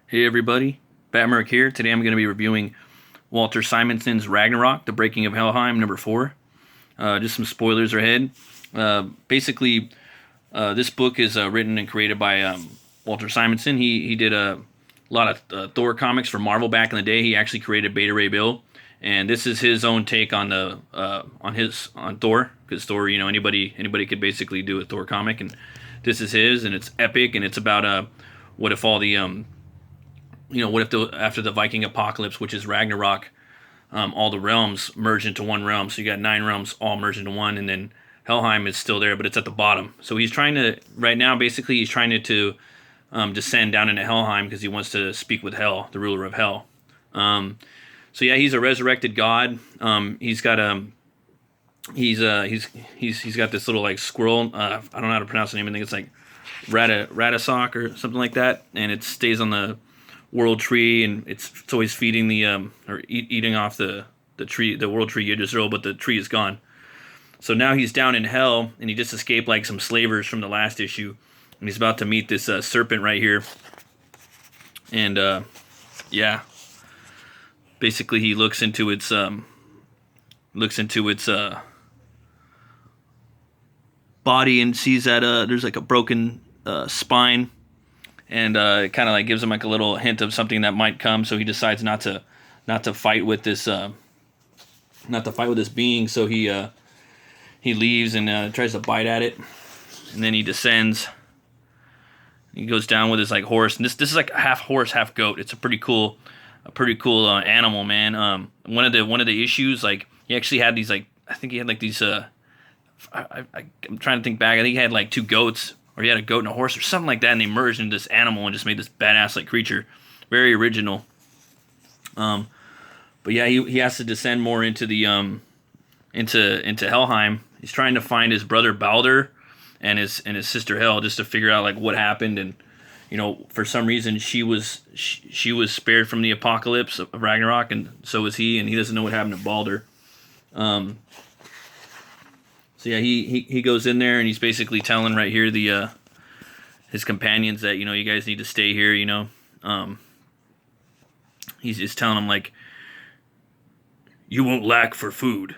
Hey everybody, Batmerk here. Today I'm going to be reviewing Walter Simonson's Ragnarok, The Breaking of Helheim, number 4. Just some spoilers ahead. Basically, this book is written and created by Walter Simonson. He did a lot of Thor comics for Marvel back in the day. He actually created Beta Ray Bill, and this is his own take on the on Thor, because Thor, anybody could basically do a Thor comic, and this is his, and it's epic, and it's about what if all the after the Viking apocalypse, which is Ragnarok, all the realms merge into one realm. So you got 9 realms all merged into one, and then Helheim is still there, but it's at the bottom. So he's trying to, right now, basically, he's trying to descend down into Helheim because he wants to speak with Hel, the ruler of Hell. So yeah, he's a resurrected god. He's got he's got this little like squirrel. I don't know how to pronounce the name. I think it's like Ratasock or something like that, and it stays on the world tree, and it's always feeding eating off the tree, the world tree Yggdrasil, but the tree is gone. So now he's down in hell, and he just escaped like some slavers from the last issue, and he's about to meet this serpent right here. And yeah, basically he looks into its body and sees that there's like a broken spine. And it kind of like gives him like a little hint of something that might come. So he decides not to fight with this being. So he leaves and tries to bite at it, and then he descends. He goes down with his like horse, and this is like half horse, half goat. It's a pretty cool animal, man. One of the issues, like he actually had these like, I think he had like these I'm trying to think back. I think he had like 2 goats, or he had a goat and a horse or something like that, and they merged into this animal and just made this badass like creature. Very original. But yeah, he has to descend more into the into Helheim. He's trying to find his brother Balder and his sister Hel, just to figure out like what happened. And for some reason she was spared from the apocalypse of Ragnarok, and so was he, and he doesn't know what happened to Balder. So yeah, he goes in there, and he's basically telling right here his companions that you guys need to stay here. He's just telling them like, you won't lack for food.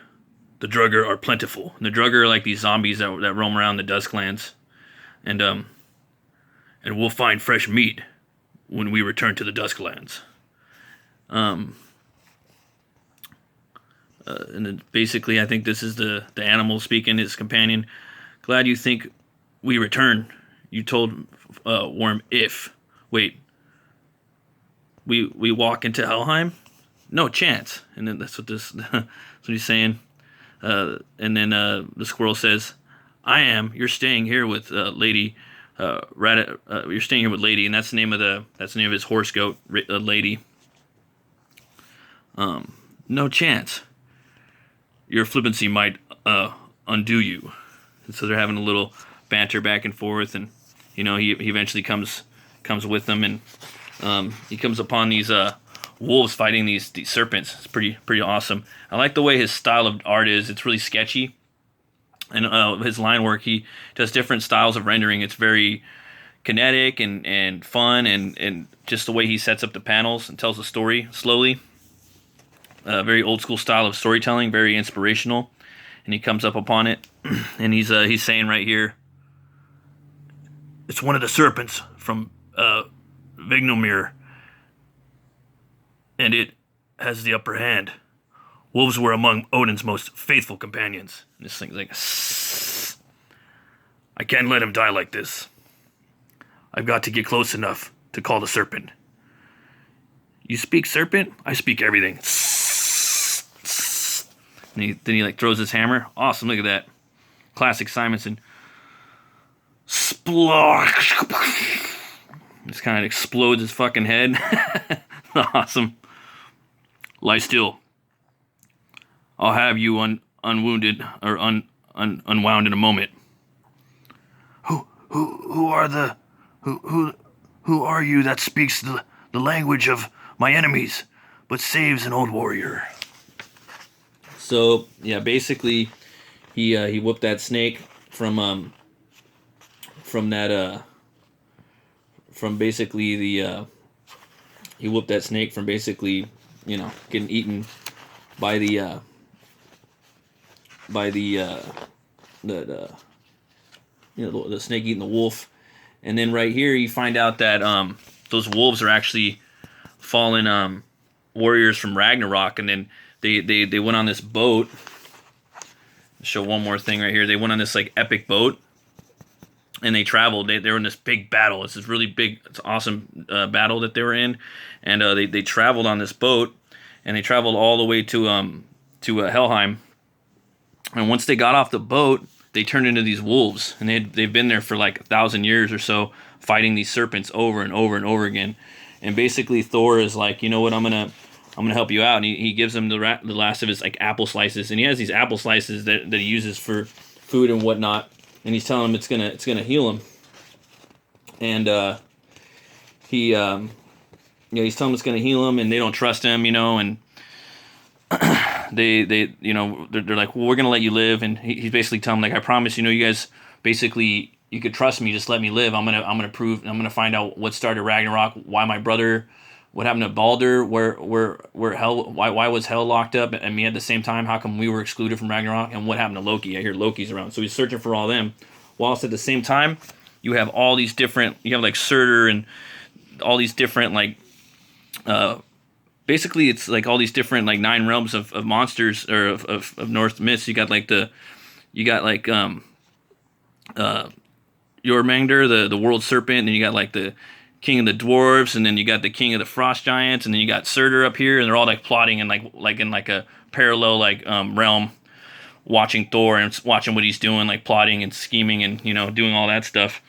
The Drugger are plentiful. And the Drugger are like these zombies that roam around the Dusklands, and we'll find fresh meat when we return to the Dusklands. And then basically, I think this is the animal speaking, his companion. Glad you think we return. You told Worm if. Wait. We walk into Helheim? No chance. And then that's what he's saying. And then the squirrel says, I am. You're staying here with Lady. You're staying here with Lady, and that's the name of his horse goat, Lady. No chance. Your flippancy might undo you. And so they're having a little banter back and forth, and he eventually comes with them, and he comes upon these wolves fighting these serpents. It's pretty awesome. I like the way his style of art is. It's really sketchy, and his line work, he does different styles of rendering. It's very kinetic and fun, and just the way he sets up the panels and tells the story slowly. Very old school style of storytelling, very inspirational, and he comes up upon it, and he's saying right here, it's one of the serpents from Vignomir, and it has the upper hand. Wolves were among Odin's most faithful companions. And this thing's like, I can't let him die like this. I've got to get close enough to call the serpent. You speak serpent? I speak everything. And then he like throws his hammer. Awesome, look at that. Classic Simonson. Splosh. Just kind of explodes his fucking head. Awesome. Lie still. I'll have you unwounded or unwound in a moment. Who are you that speaks the language of my enemies, but saves an old warrior? So yeah, basically, he whooped that snake from basically the he whooped that snake from basically, you know, getting eaten by the you know, the snake eating the wolf. And then right here you find out that those wolves are actually fallen warriors from Ragnarok. And then they went on this boat. I'll show one more thing right here. They went on this like epic boat, and they traveled. They were in this big battle. It's this really big, it's awesome battle that they were in, and they traveled on this boat, and they traveled all the way to Helheim. And once they got off the boat, they turned into these wolves, and they've been there for like 1,000 years or so, fighting these serpents over and over and over again. And basically, Thor is like, you know what, I'm gonna help you out. And he gives them the last of his like apple slices, and he has these apple slices that he uses for food and whatnot. And he's telling him it's gonna heal him. And he's telling him it's gonna heal him, and they don't trust him, you know, and they you know, they're like, well, we're gonna let you live. And he's basically telling them, like, I promise, you know, you guys basically, you could trust me, just let me live. I'm gonna find out what started Ragnarok, why my brother, what happened to Baldur, where hell, why was hell locked up and me at the same time? How come we were excluded from Ragnarok? And what happened to Loki? I hear Loki's around, so he's searching for all them. Whilst at the same time, you have all these different, you have like Surtur and all these different like, basically it's like all these different like 9 realms of monsters, or of Norse myths. You got like Jormungandr, the world serpent, and then you got like the king of the dwarves, and then you got the king of the frost giants, and then you got Surtur up here, and they're all like plotting and like in like a parallel like realm, watching Thor and watching what he's doing, like plotting and scheming and, you know, doing all that stuff.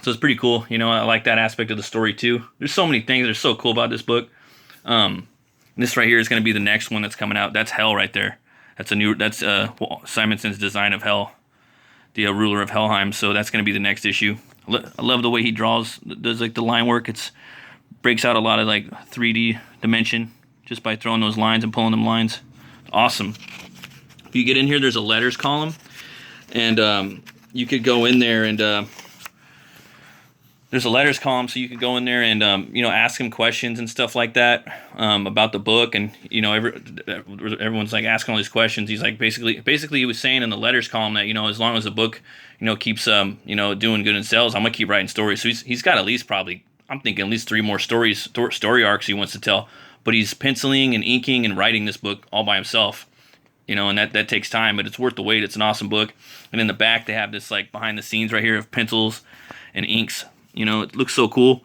So it's pretty cool. You know, I like that aspect of the story too. There's so many things that are so cool about this book. This right here is going to be the next one that's coming out. That's Hell right there. That's Simonson's design of Hell, the ruler of Helheim. So that's going to be the next issue. I love the way he does like the line work. It's breaks out a lot of like 3D dimension just by throwing those lines and pulling them lines. Awesome. If you get in here, there's a letters column, and you could go in there and there's a letters column, so you could go in there and you know, ask him questions and stuff like that about the book. And you know, everyone's like asking all these questions. He's like basically he was saying in the letters column that, you know, as long as the book, you know, keeps you know, doing good in sales, I'm gonna keep writing stories. So he's got at least probably, I'm thinking at least 3 more story arcs he wants to tell. But he's penciling and inking and writing this book all by himself. You know, and that takes time, but it's worth the wait. It's an awesome book. And in the back, they have this like behind the scenes right here of pencils and inks. You know, it looks so cool.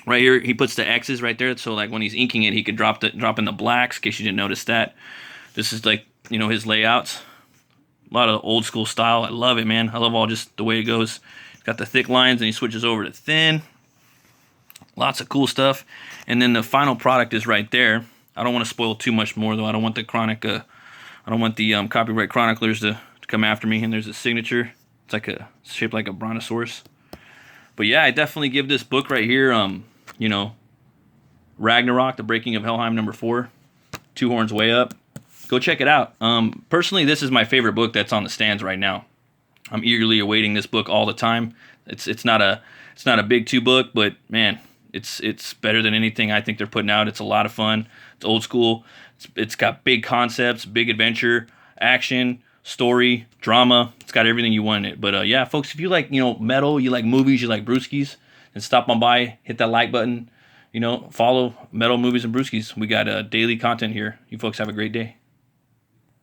Right here, he puts the X's right there, so like when he's inking it, he could drop in the blacks, in case you didn't notice that. This is like, you know, his layouts. A lot of old school style. I love it, man. I love all just the way it goes. He's got the thick lines, and he switches over to thin. Lots of cool stuff. And then the final product is right there. I don't want to spoil too much more, though. I don't want the copyright chroniclers to come after me. And there's a signature. It's shaped like a brontosaurus. But yeah, I definitely give this book right here, you know, Ragnarok, The Breaking of Helheim, number 4, Two Horns Way Up. Go check it out. Personally, this is my favorite book that's on the stands right now. I'm eagerly awaiting this book all the time. It's not a big 2 book, but man, it's better than anything I think they're putting out. It's a lot of fun. It's old school. It's got big concepts, big adventure, action, story, drama. It's got everything you want in it. But yeah, folks, if you like, you know, metal, you like movies, you like brewskis, then stop on by, hit that like button, you know, follow Metal Movies and Brewskis. We got daily content here. You folks have a great day.